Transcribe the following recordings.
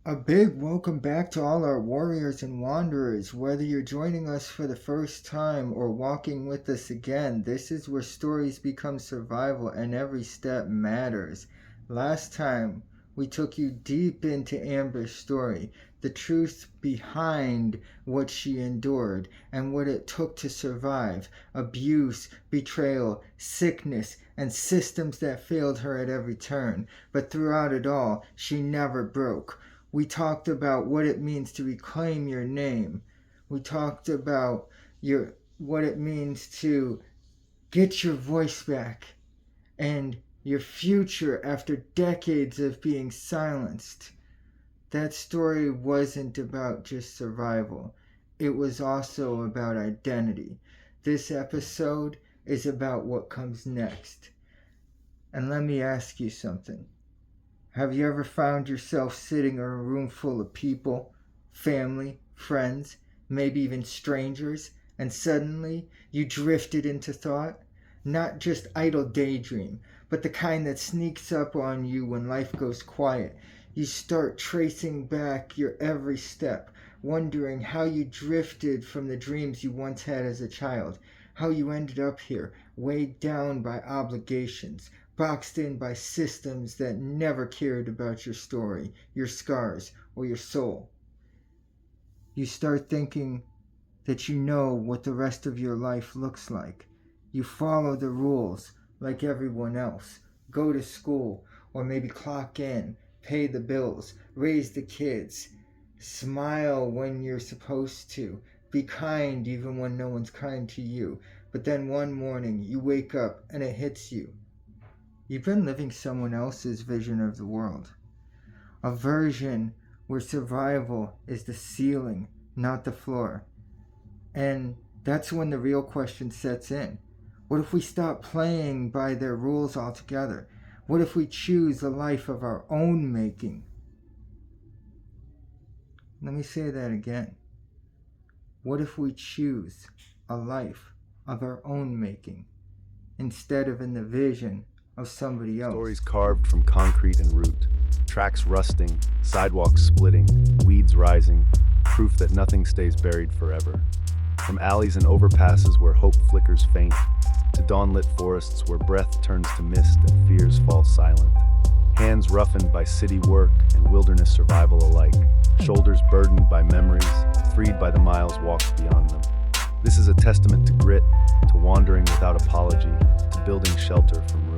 A big welcome back to all our warriors and wanderers. Whether you're joining us for the first time or walking with us again, this is where stories become survival and every step matters. Last time, we took you deep into Amber's story, the truth behind what she endured and what it took to survive abuse, betrayal, sickness, and systems that failed her at every turn. But throughout it all, she never broke. We talked about what it means to reclaim your name. We talked about what it means to get your voice back and your future after decades of being silenced. That story wasn't about just survival. It was also about identity. This episode is about what comes next. And let me ask you something. Have you ever found yourself sitting in a room full of people, family, friends, maybe even strangers, and suddenly you drifted into thought? Not just idle daydream, but the kind that sneaks up on you when life goes quiet. You start tracing back your every step, wondering how you drifted from the dreams you once had as a child, how you ended up here, weighed down by obligations, boxed in by systems that never cared about your story, your scars, or your soul. You start thinking that you know what the rest of your life looks like. You follow the rules like everyone else. Go to school, or maybe clock in, pay the bills, raise the kids, smile when you're supposed to, be kind even when no one's kind to you. But then one morning you wake up and it hits you. You've been living someone else's vision of the world. A version where survival is the ceiling, not the floor. And that's when the real question sets in. What if we stop playing by their rules altogether? What if we choose a life of our own making? Let me say that again. What if we choose a life of our own making instead of in the vision of somebody else? Stories carved from concrete and root, tracks rusting, sidewalks splitting, weeds rising, proof that nothing stays buried forever. From alleys and overpasses where hope flickers faint, to dawn-lit forests where breath turns to mist and fears fall silent. Hands roughened by city work and wilderness survival alike, shoulders burdened by memories, freed by the miles walked beyond them. This is a testament to grit, to wandering without apology, to building shelter from ruins.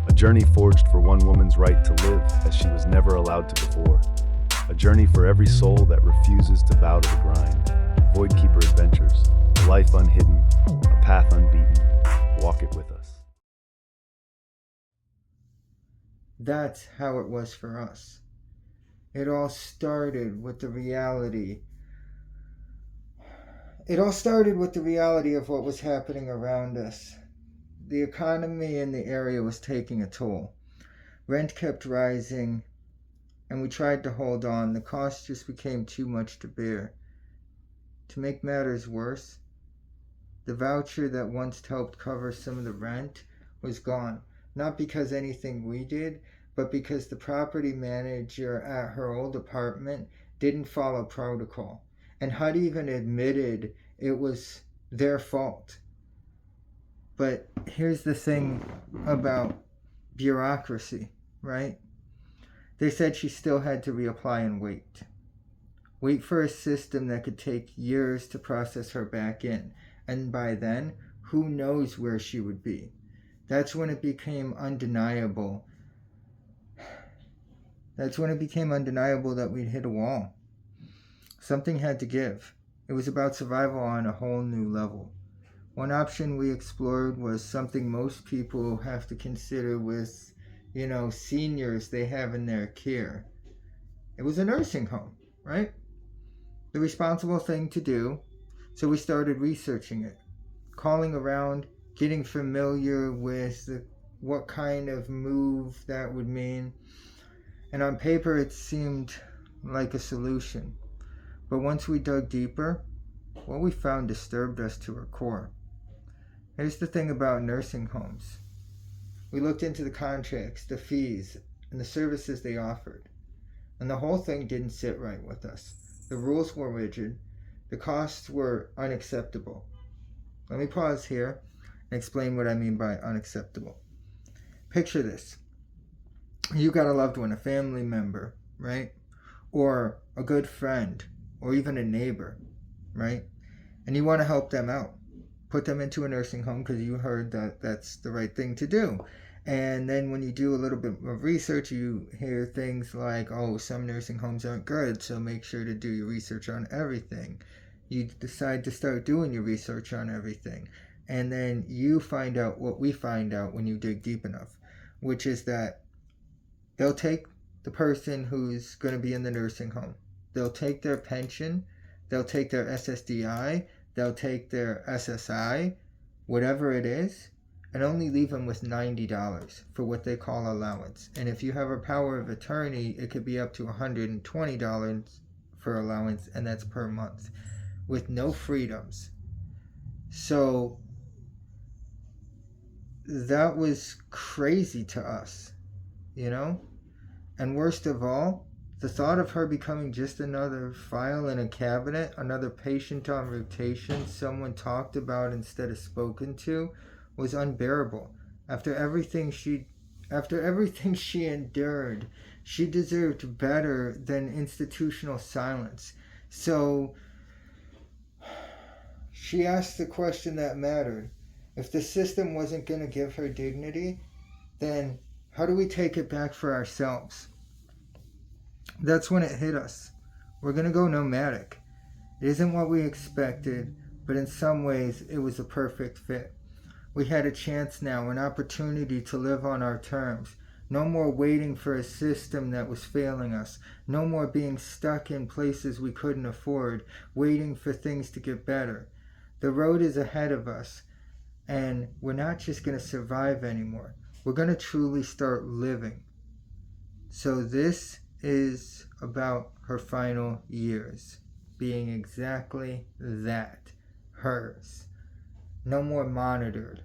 A journey forged for one woman's right to live as she was never allowed to before. A journey for every soul that refuses to bow to the grind. Voidkeeper Adventures, a life unhidden, a path unbeaten. Walk it with us. That's how it was for us. It all started with the reality. It all started with the reality of what was happening around us. The economy in the area was taking a toll. Rent kept rising, and we tried to hold on. The cost just became too much to bear. To make matters worse, the voucher that once helped cover some of the rent was gone. Not because anything we did, but because the property manager at her old apartment didn't follow protocol. And HUD even admitted it was their fault. But here's the thing about bureaucracy, right? They said she still had to reapply and wait. Wait for a system that could take years to process her back in. And by then, who knows where she would be. That's when it became undeniable. That we'd hit a wall. Something had to give. It was about survival on a whole new level. One option we explored was something most people have to consider with, seniors they have in their care. It was a nursing home, right? The responsible thing to do. So we started researching it, calling around, getting familiar with what kind of move that would mean. And on paper, it seemed like a solution. But once we dug deeper, what we found disturbed us to our core. Here's the thing about nursing homes. We looked into the contracts, the fees, and the services they offered. And the whole thing didn't sit right with us. The rules were rigid. The costs were unacceptable. Let me pause here and explain what I mean by unacceptable. Picture this. You got a loved one, a family member, right? Or a good friend, or even a neighbor, right? And you want to help them out. Put them into a nursing home because you heard that that's the right thing to do. And then when you do a little bit of research, you hear things like, oh, some nursing homes aren't good, so make sure to do your research on everything. You decide to start doing your research on everything. And then you find out what we find out when you dig deep enough, which is that they'll take the person who's going to be in the nursing home. They'll take their pension, they'll take their SSDI, they'll take their SSI, whatever it is, and only leave them with $90 for what they call allowance. And if you have a power of attorney, it could be up to $120 for allowance, and that's per month, with no freedoms. So that was crazy to us, you know? And worst of all, the thought of her becoming just another file in a cabinet, another patient on rotation, someone talked about instead of spoken to, was unbearable. After everything she endured, she deserved better than institutional silence. So she asked the question that mattered. If the system wasn't going to give her dignity, then how do we take it back for ourselves? That's when it hit us. We're going to go nomadic. It isn't what we expected, but in some ways it was a perfect fit. We had a chance now, an opportunity to live on our terms. No more waiting for a system that was failing us. No more being stuck in places we couldn't afford, waiting for things to get better. The road is ahead of us, and we're not just going to survive anymore. We're going to truly start living. So this is about her final years being exactly that, hers. No more monitored,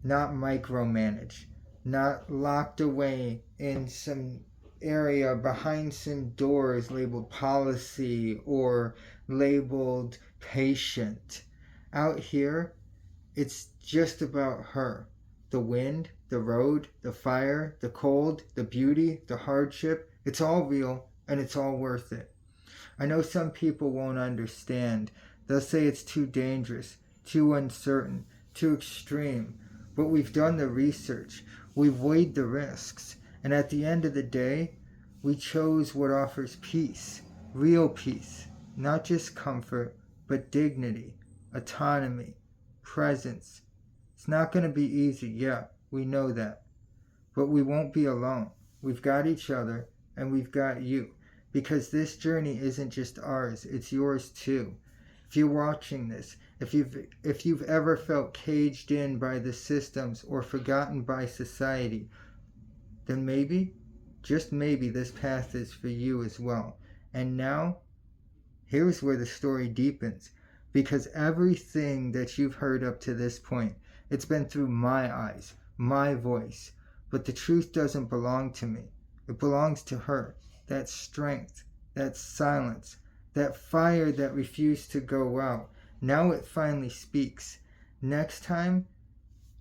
not micromanaged, not locked away in some area behind some doors labeled policy or labeled patient. Out here, it's just about her. The wind, the road, the fire, the cold, the beauty, the hardship, it's all real and it's all worth it. I know some people won't understand. They'll say it's too dangerous, too uncertain, too extreme. But we've done the research. We've weighed the risks. And at the end of the day, we chose what offers peace, real peace, not just comfort, but dignity, autonomy, presence. It's not going to be easy, yeah, we know that. But we won't be alone. We've got each other, and we've got you. Because this journey isn't just ours, it's yours too. If you're watching this, if you've ever felt caged in by the systems or forgotten by society, then maybe, just maybe, this path is for you as well. And now, here's where the story deepens. Because everything that you've heard up to this point, it's been through my eyes, my voice. But the truth doesn't belong to me. It belongs to her. That strength, that silence, that fire that refused to go out. Now it finally speaks. Next time,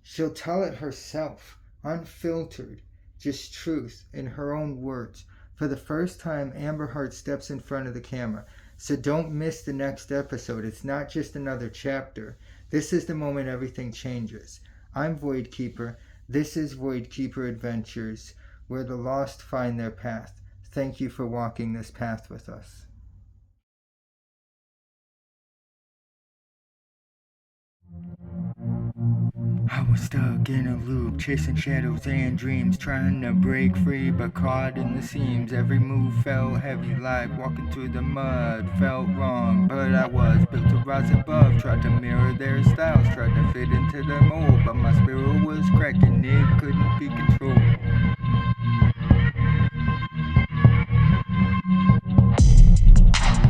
she'll tell it herself, unfiltered, just truth in her own words. For the first time, Amber Heart steps in front of the camera. So don't miss the next episode. It's not just another chapter. This is the moment everything changes. I'm Void Keeper. This is Void Keeper Adventures, where the lost find their path. Thank you for walking this path with us. I was stuck in a loop, chasing shadows and dreams, trying to break free but caught in the seams. Every move felt heavy, like walking through the mud. Felt wrong, but I was built to rise above. Tried to mirror their styles, tried to fit into their mold, but my spirit was cracking, it couldn't be controlled.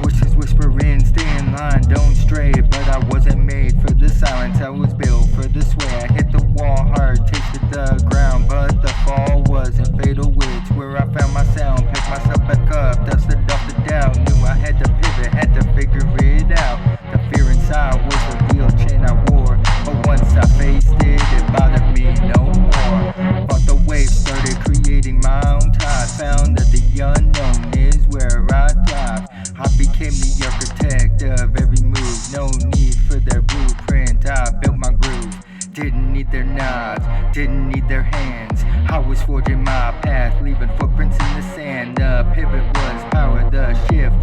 Voices whispering, stay in line, don't stray. But I wasn't made for the silence, I was built for the sway. I hit the wall hard, tasted the ground, but the fall wasn't fatal. It's where I found my sound, picked myself got back up, dusted off the doubt. Knew I had to pivot, had to figure it out. The fear inside was the real chain I wore, but once I faced it, it bothered me no more. Fought the wave, started creating my own tide. Found that the unknown is where I thrive. I became the architect of every move. No need for their blueprint, I built my groove. Didn't need their nods, didn't need their hands. I was forging my path, leaving footprints in the sand. The pivot was power, the shift